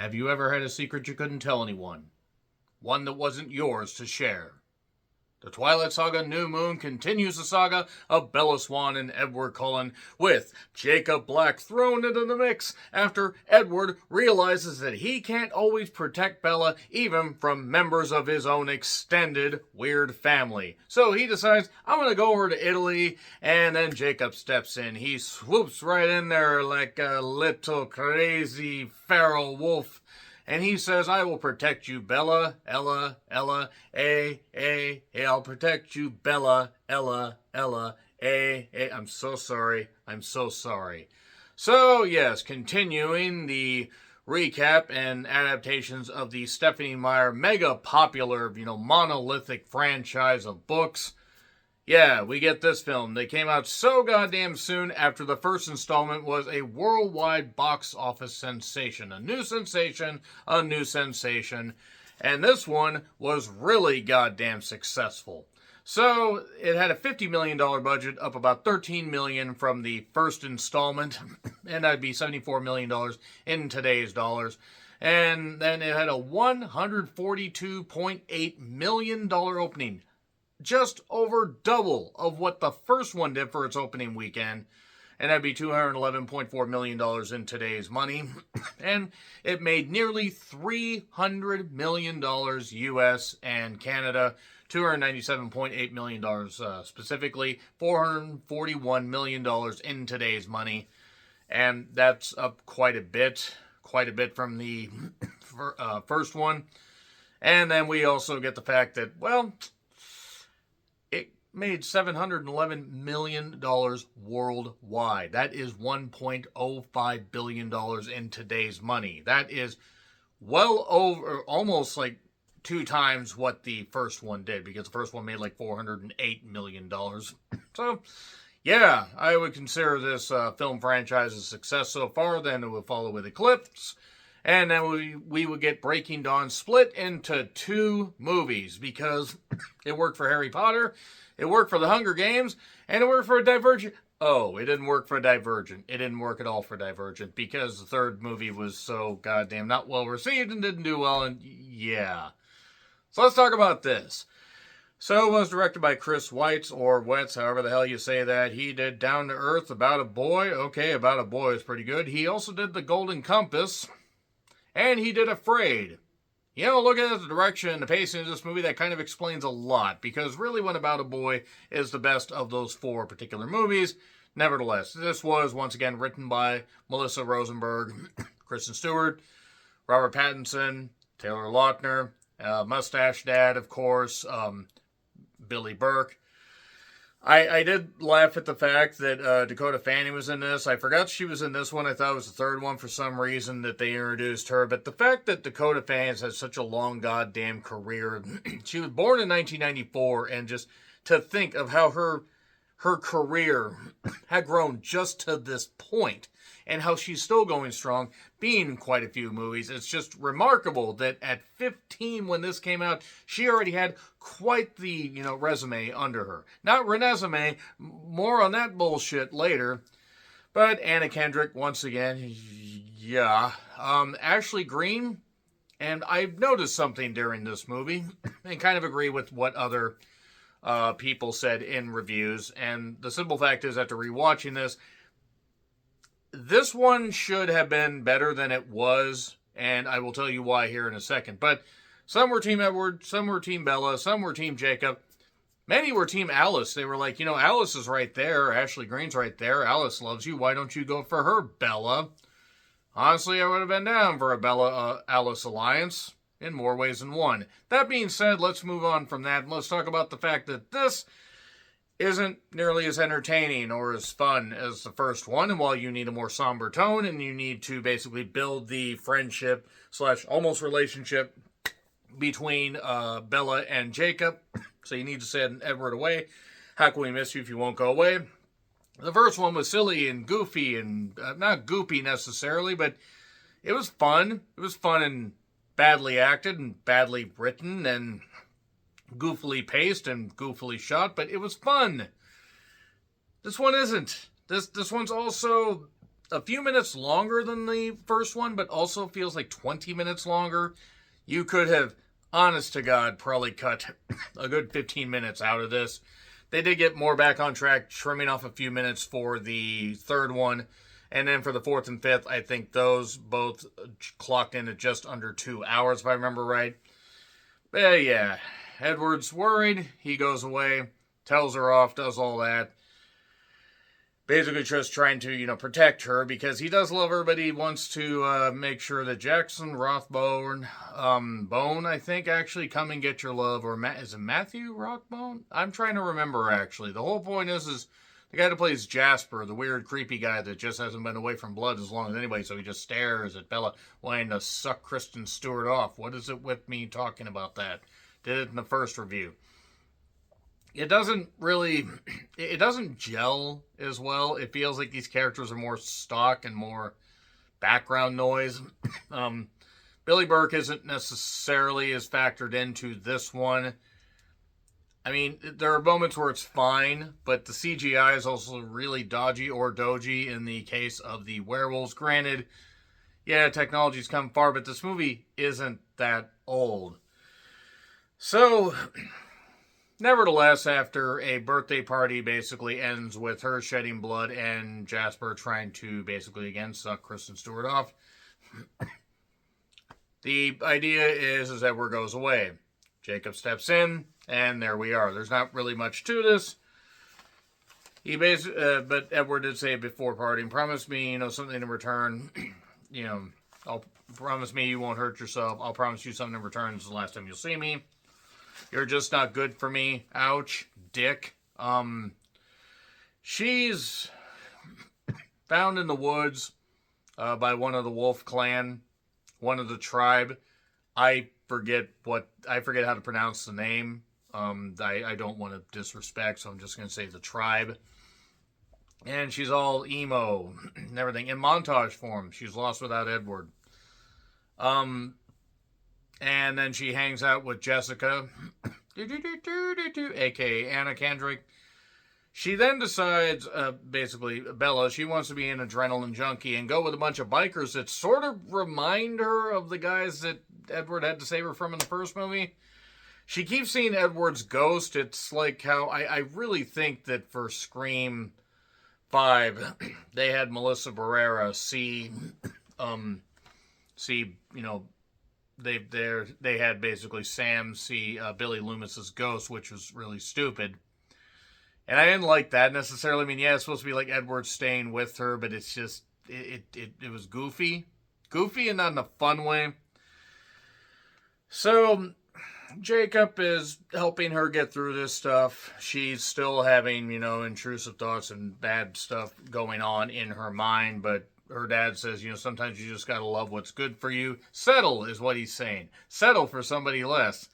Have you ever had a secret you couldn't tell anyone? One that wasn't yours to share? The Twilight Saga New Moon continues the saga of Bella Swan and Edward Cullen, with Jacob Black thrown into the mix after Edward realizes that he can't always protect Bella even from members of his own extended weird family. So he decides, I'm going to go over to Italy, and then Jacob steps in. He swoops right in there like a little crazy feral wolf. And he says, I will protect you, Bella, Ella, I'll protect you, Bella, Ella, I'm so sorry. So, yes, continuing the recap and adaptations of the Stephenie Meyer mega popular, monolithic franchise of books. Yeah, we get this film. They came out so goddamn soon after the first installment was a worldwide box office sensation. A new sensation. And this one was really goddamn successful. So, it had a $50 million budget, up about $13 million from the first installment. And that'd be $74 million in today's dollars. And then it had a $142.8 million opening. Just over double of what the first one did for its opening weekend. And that'd be $211.4 million in today's money. And it made nearly $300 million US and Canada. $297.8 million specifically. $441 million in today's money. And that's up quite a bit from the first one. And then we also get the fact that, it made $711 million worldwide. That is $1.05 billion in today's money. That is well over, almost like 2 times what the first one did, because the first one made like $408 million. So, yeah, I would consider this film franchise a success so far. Then it would follow with Eclipse. And then we would get Breaking Dawn split into 2 movies, because it worked for Harry Potter, it worked for The Hunger Games, and it worked for Divergent. Oh, it didn't work for Divergent. It didn't work at all for Divergent, because the third movie was so goddamn not well received and didn't do well, and yeah. So let's talk about this. So it was directed by Chris Weitz, or Wetz, however the hell you say that. He did Down to Earth, About a Boy. Okay, About a Boy is pretty good. He also did The Golden Compass. And he did Afraid. Looking at the direction and the pacing of this movie, that kind of explains a lot. Because really, When About a Boy is the best of those 4 particular movies. Nevertheless, this was, once again, written by Melissa Rosenberg, Kristen Stewart, Robert Pattinson, Taylor Lautner, Mustache Dad, of course, Billy Burke. I did laugh at the fact that Dakota Fanning was in this. I forgot she was in this one. I thought it was the third one for some reason that they introduced her. But the fact that Dakota Fanning has had such a long goddamn career. She was born in 1994, and just to think of how her career had grown just to this point, and how she's still going strong, being in quite a few movies. It's just remarkable that at 15 when this came out, she already had quite the, resume under her. Not resume, more on that bullshit later. But Anna Kendrick, once again, yeah. Ashley Greene, and I've noticed something during this movie, and kind of agree with what other people said in reviews. And the simple fact is, after rewatching this one should have been better than it was, and I will tell you why here in a second. But some were Team Edward, some were Team Bella, some were Team Jacob. Many were Team Alice. They were like, Alice is right there, Ashley Greene's right there, Alice loves you, why don't you go for her, Bella? Honestly, I would have been down for a Bella-Alice alliance, in more ways than one. That being said, let's move on from that, and let's talk about the fact that this isn't nearly as entertaining or as fun as the first one. And while you need a more somber tone, and you need to basically build the friendship / almost relationship between Bella and Jacob, so you need to send Edward away. How can we miss you if you won't go away? The first one was silly and goofy, and not goopy necessarily, but it was fun. It was fun and badly acted and badly written and goofily paced and goofily shot, but it was fun. This one isn't. This one's also a few minutes longer than the first one, but also feels like 20 minutes longer. You could have, honest to God, probably cut a good 15 minutes out of this. They did get more back on track, trimming off a few minutes for the third one. And then for the fourth and fifth, I think those both clocked in at just under 2 hours, if I remember right. But yeah, Edward's worried. He goes away, tells her off, does all that. Basically just trying to, protect her because he does love her, but he wants to make sure that Jackson, Rothbone, Bone, I think, actually come and get your love. Or is it Matthew Rothbone? I'm trying to remember, actually. The whole point is the guy that plays Jasper, the weird, creepy guy that just hasn't been away from blood as long as anybody, so he just stares at Bella wanting to suck Kristen Stewart off. What is it with me talking about that? Did it in the first review. It doesn't gel as well. It feels like these characters are more stock and more background noise. Billy Burke isn't necessarily as factored into this one. I mean, there are moments where it's fine, but the CGI is also really dodgy or doji in the case of the werewolves. Granted, yeah, technology's come far, but this movie isn't that old. So, nevertheless, after a birthday party basically ends with her shedding blood and Jasper trying to basically, again, suck Kristen Stewart off, the idea is Edward goes away. Jacob steps in, and there we are. There's not really much to this. But Edward did say before parting, promise me, something in return. I'll promise me you won't hurt yourself. I'll promise you something in return. This is the last time you'll see me. You're just not good for me. Ouch, dick. She's found in the woods by one of the Wolf clan, one of the tribe. I forget how to pronounce the name. I don't want to disrespect, so I'm just going to say the tribe. And she's all emo and everything in montage form. She's lost without Edward. And then she hangs out with Jessica, aka Anna Kendrick. She then decides, basically, Bella, she wants to be an adrenaline junkie and go with a bunch of bikers that sort of remind her of the guys that Edward had to save her from in the first movie. She keeps seeing Edward's ghost. It's like how I really think that for Scream 5, they had Melissa Barrera they had basically Sam see Billy Loomis's ghost, which was really stupid. And I didn't like that necessarily. I mean, yeah, it's supposed to be like Edward staying with her, but it's just, it was goofy. Goofy and not in a fun way. So, Jacob is helping her get through this stuff. She's still having, intrusive thoughts and bad stuff going on in her mind, but her dad says, sometimes you just gotta love what's good for you. Settle is what he's saying. Settle for somebody less.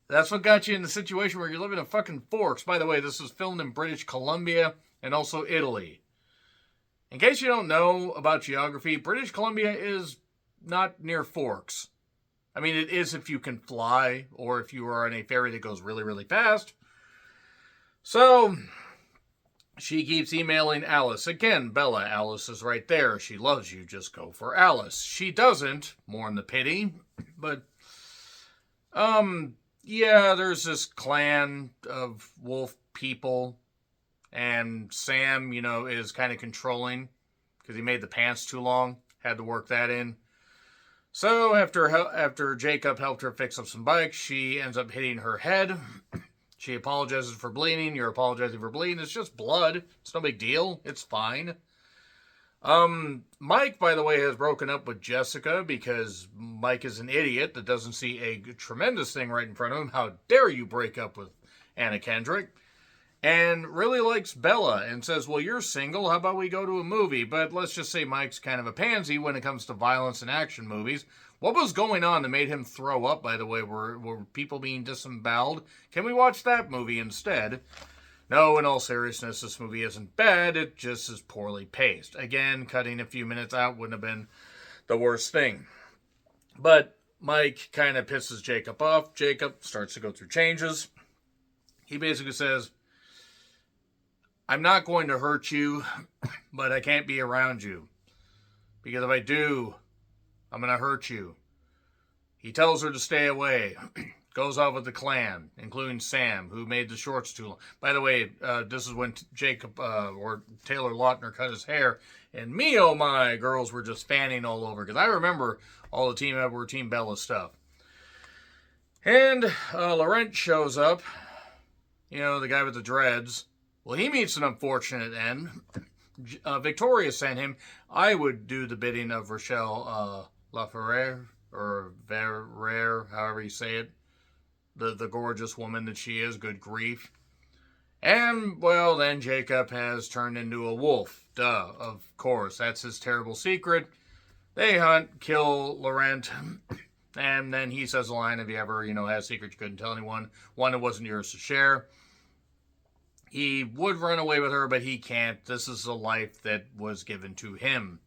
That's what got you in the situation where you're living in fucking Forks. By the way, this was filmed in British Columbia and also Italy. In case you don't know about geography, British Columbia is not near Forks. I mean, it is if you can fly or if you are on a ferry that goes really, really fast. So, she keeps emailing Alice. Again, Bella, Alice is right there. She loves you. Just go for Alice. She doesn't. Mourn the pity. But, yeah, there's this clan of wolf people. And Sam, is kind of controlling because he made the pants too long. Had to work that in. So, after Jacob helped her fix up some bikes, she ends up hitting her head. She apologizes for bleeding. You're apologizing for bleeding. It's just blood. It's no big deal. It's fine. Mike, by the way, has broken up with Jessica because Mike is an idiot that doesn't see a tremendous thing right in front of him. How dare you break up with Anna Kendrick? And really likes Bella and says, well, you're single. How about we go to a movie? But let's just say Mike's kind of a pansy when it comes to violence and action movies. What was going on that made him throw up, by the way? Were people being disemboweled? Can we watch that movie instead? No, in all seriousness, this movie isn't bad. It just is poorly paced. Again, cutting a few minutes out wouldn't have been the worst thing. But Mike kind of pisses Jacob off. Jacob starts to go through changes. He basically says, I'm not going to hurt you, but I can't be around you. because if I do, I'm going to hurt you. He tells her to stay away. Goes off with the clan, including Sam, who made the shorts too long. By the way, this is when Jacob or Taylor Lautner cut his hair, and me, oh my, girls were just fanning all over, because I remember all the Team Edward, Team Bella stuff. And Laurent shows up, the guy with the dreads. Well, he meets an unfortunate end. Victoria sent him. I would do the bidding of Rochelle Laferrere, or Verrere, however you say it. The gorgeous woman that she is, good grief. And, well, then Jacob has turned into a wolf. Duh, of course. That's his terrible secret. They hunt, kill Laurent, and then he says a line, if you ever, had a secret you couldn't tell anyone, one that wasn't yours to share. He would run away with her, but he can't. This is a life that was given to him.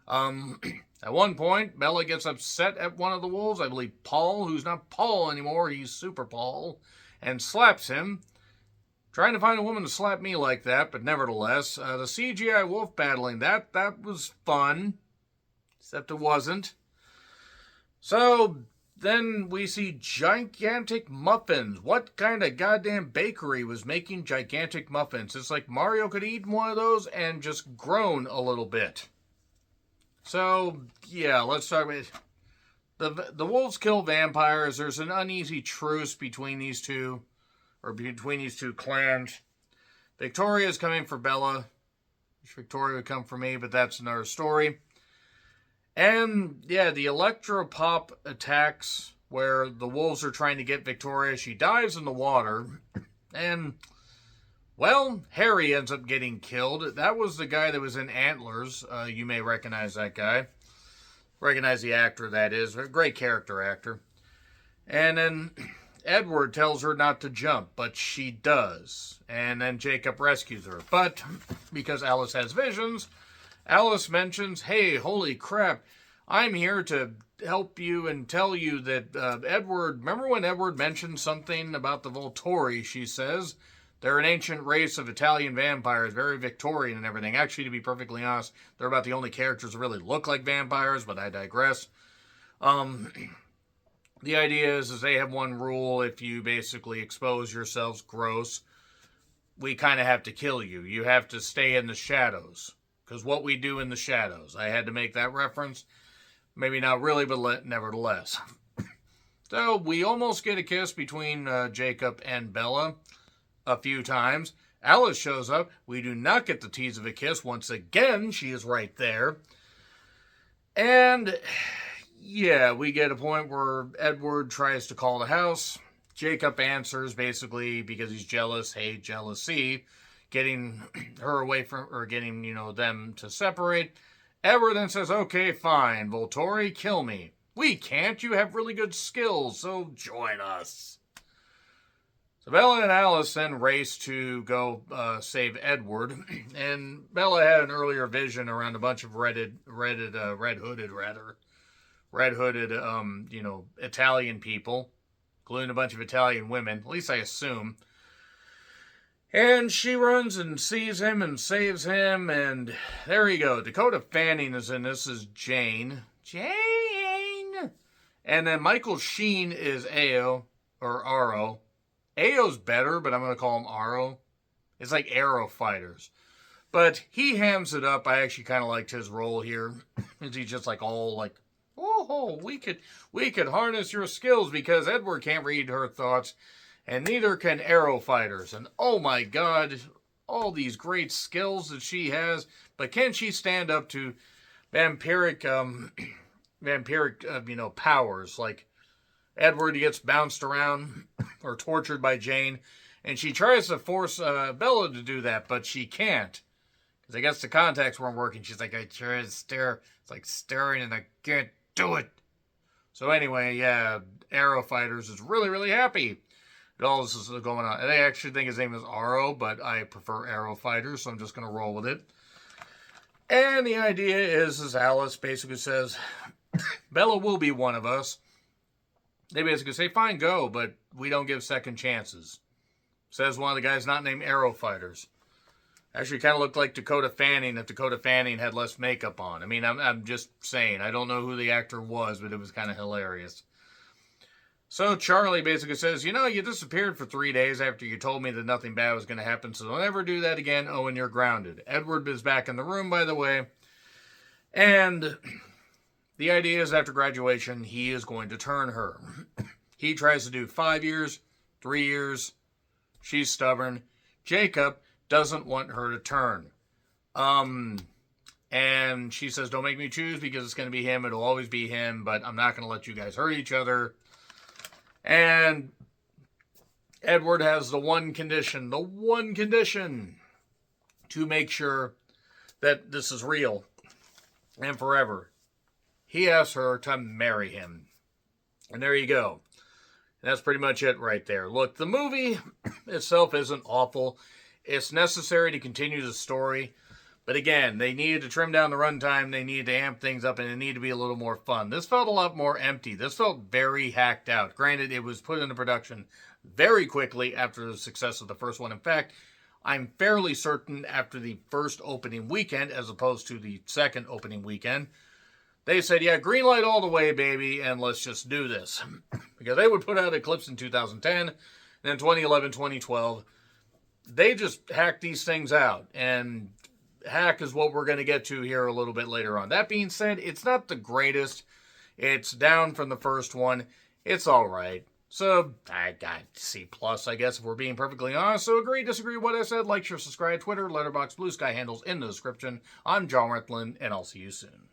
At one point, Bella gets upset at one of the wolves, I believe Paul, who's not Paul anymore, he's Super Paul, and slaps him. Trying to find a woman to slap me like that, but nevertheless, the CGI wolf battling, that was fun, except it wasn't. So, then we see gigantic muffins. What kind of goddamn bakery was making gigantic muffins? It's like Mario could eat one of those and just groan a little bit. So, yeah, let's talk about the wolves kill vampires. There's an uneasy truce between these two, or between these two clans. Victoria's coming for Bella. Wish Victoria would come for me, but that's another story. And, yeah, the electropop attacks where the wolves are trying to get Victoria. She dives in the water, and, well, Harry ends up getting killed. That was the guy that was in Antlers. You may recognize that guy. Recognize the actor, that is. A great character actor. And then Edward tells her not to jump, but she does. And then Jacob rescues her. But, because Alice has visions, Alice mentions, hey, holy crap, I'm here to help you and tell you that Edward, remember when Edward mentioned something about the Volturi, she says? They're an ancient race of Italian vampires, very Victorian and everything. Actually, to be perfectly honest, they're about the only characters that really look like vampires, but I digress. The idea is they have one rule: if you basically expose yourselves gross, we kind of have to kill you. You have to stay in the shadows. Because what we do in the shadows. I had to make that reference. Maybe not really, but nevertheless. So, we almost get a kiss between Jacob and Bella a few times. Alice shows up. We do not get the tease of a kiss. Once again, she is right there. And, yeah, we get a point where Edward tries to call the house. Jacob answers, basically, because he's jealous. Hey, jealousy. Getting her away from, or getting, them to separate. Edward then says, okay, fine, Volturi, kill me. We can't, you have really good skills, so join us. So Bella and Alice then race to go save Edward. And Bella had an earlier vision around a bunch of red-hooded, Italian people, including a bunch of Italian women, at least I assume. And she runs and sees him and saves him, and there you go. Dakota Fanning is in this as Jane. Jane! And then Michael Sheen is Ao, or Aro. Ao's better, but I'm going to call him Aro. It's like Arrow Fighters. But he hams it up. I actually kind of liked his role here. He's just like all like, oh, we could harness your skills because Edward can't read her thoughts. And neither can Arrow Fighters. And oh my god, all these great skills that she has. But can she stand up to vampiric powers? Like Edward gets bounced around or tortured by Jane. And she tries to force Bella to do that, but she can't. Because I guess the contacts weren't working. She's like, I try to stare. It's like staring and I can't do it. So anyway, yeah, Arrow Fighters is really, really happy. All this is going on. And I actually think his name is Aro, but I prefer Arrow Fighters, so I'm just going to roll with it. And the idea is Alice basically says, Bella will be one of us. They basically say, fine, go, but we don't give second chances. Says one of the guys not named Arrow Fighters. Actually, kind of looked like Dakota Fanning if Dakota Fanning had less makeup on. I mean, I'm just saying. I don't know who the actor was, but it was kind of hilarious. So Charlie basically says, you disappeared for 3 days after you told me that nothing bad was going to happen, so don't ever do that again. Oh, and you're grounded. Edward is back in the room, by the way. And the idea is after graduation, he is going to turn her. He tries to do 5 years, 3 years. She's stubborn. Jacob doesn't want her to turn. And she says, don't make me choose because it's going to be him. It'll always be him, but I'm not going to let you guys hurt each other. And Edward has the one condition to make sure that this is real and forever. He asks her to marry him. And there you go. And that's pretty much it right there. Look, the movie itself isn't awful. It's necessary to continue the story. But again, they needed to trim down the runtime. They needed to amp things up, and it needed to be a little more fun. This felt a lot more empty. This felt very hacked out. Granted, it was put into production very quickly after the success of the first one. In fact, I'm fairly certain after the first opening weekend, as opposed to the second opening weekend, they said, yeah, green light all the way, baby, and let's just do this. Because they would put out Eclipse in 2010, and then 2011, 2012. They just hacked these things out, and hack is what we're going to get to here a little bit later on. That being said, it's not the greatest. It's down from the first one. It's all right. So, I got C+, I guess, if we're being perfectly honest. So, agree, disagree with what I said. Like, share, subscribe, Twitter, Letterboxd, Blue Sky handles in the description. I'm John Rethlen, and I'll see you soon.